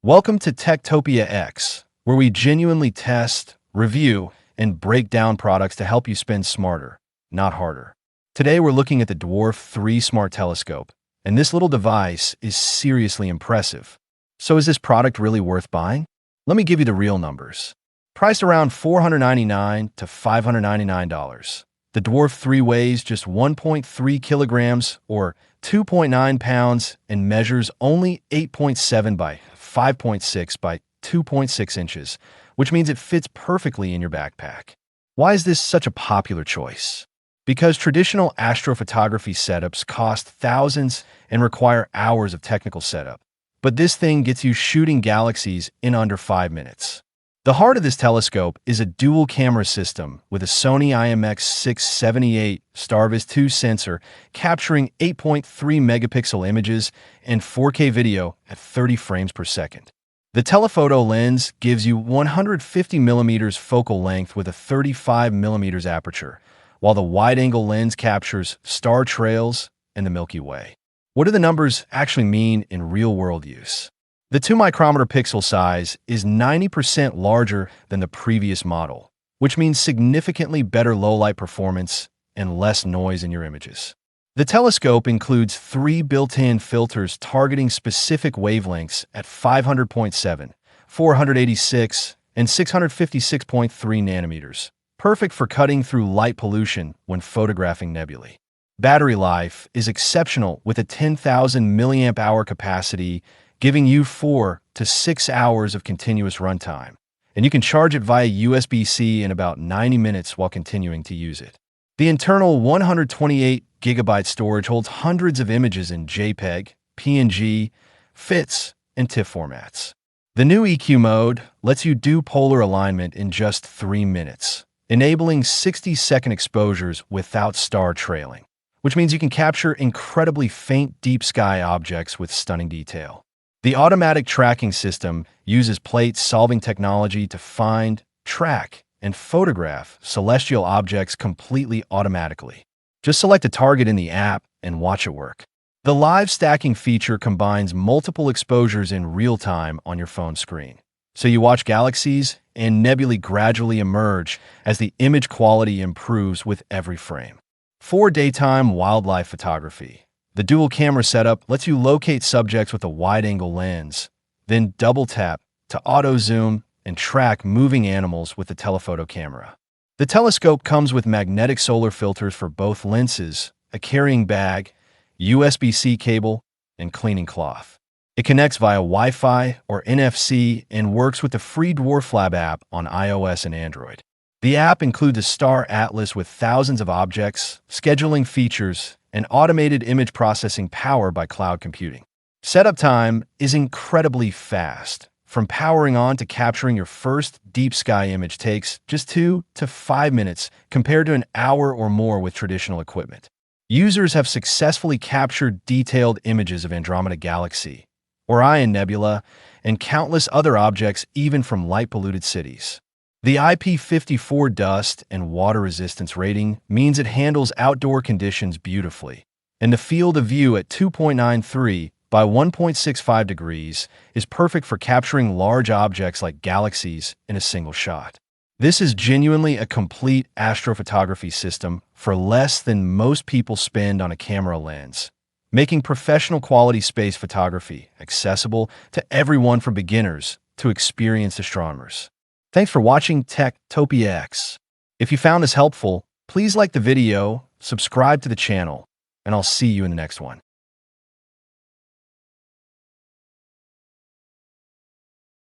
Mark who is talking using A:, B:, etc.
A: Welcome to Techtopia X, where we genuinely test, review, and break down products to help you spend smarter, not harder. Today we're looking at the Dwarf 3 Smart Telescope, and this little device is seriously impressive. So is this product really worth buying? Let me give you the real numbers. Priced around $499 to $599. The Dwarf 3 weighs just 1.3 kilograms or 2.9 pounds and measures only 8.7 by 5.6 by 2.6 inches, which means it fits perfectly in your backpack. Why is this such a popular choice? Because traditional astrophotography setups cost thousands and require hours of technical setup. But this thing gets you shooting galaxies in under 5 minutes. The heart of this telescope is a dual camera system with a Sony IMX678 Starvis 2 sensor capturing 8.3 megapixel images and 4K video at 30 frames per second. The telephoto lens gives you 150 millimeters focal length with a 35 millimeters aperture, while the wide-angle lens captures star trails and the Milky Way. What do the numbers actually mean in real-world use? The 2-micrometer pixel size is 90% larger than the previous model, which means significantly better low-light performance and less noise in your images. The telescope includes 3 built-in filters targeting specific wavelengths at 500.7, 486, and 656.3 nanometers, perfect for cutting through light pollution when photographing nebulae. Battery life is exceptional with a 10,000 milliamp-hour capacity, giving you 4 to 6 hours of continuous runtime, and you can charge it via USB-C in about 90 minutes while continuing to use it. The internal 128 gigabyte storage holds hundreds of images in JPEG, PNG, FITS, and TIFF formats. The new EQ mode lets you do polar alignment in just 3 minutes, enabling 60-second exposures without star trailing, which means you can capture incredibly faint deep sky objects with stunning detail. The automatic tracking system uses plate-solving technology to find, track, and photograph celestial objects completely automatically. Just select a target in the app and watch it work. The live stacking feature combines multiple exposures in real time on your phone screen. So you watch galaxies and nebulae gradually emerge as the image quality improves with every frame. For daytime wildlife photography, the dual camera setup lets you locate subjects with a wide-angle lens, then double-tap to auto-zoom and track moving animals with the telephoto camera. The telescope comes with magnetic solar filters for both lenses, a carrying bag, USB-C cable, and cleaning cloth. It connects via Wi-Fi or NFC and works with the free DwarfLab app on iOS and Android. The app includes a star atlas with thousands of objects, scheduling features, and automated image processing powered by cloud computing. Setup time is incredibly fast. From powering on to capturing your first deep sky image takes just 2 to 5 minutes compared to an hour or more with traditional equipment. Users have successfully captured detailed images of Andromeda Galaxy, Orion Nebula, and countless other objects even from light-polluted cities. The IP54 dust and water resistance rating means it handles outdoor conditions beautifully, and the field of view at 2.93 by 1.65 degrees is perfect for capturing large objects like galaxies in a single shot. This is genuinely a complete astrophotography system for less than most people spend on a camera lens, making professional quality space photography accessible to everyone from beginners to experienced astronomers. Thanks for watching Techtopia X. If you found this helpful, please like the video, subscribe to the channel, and I'll see you in the next one.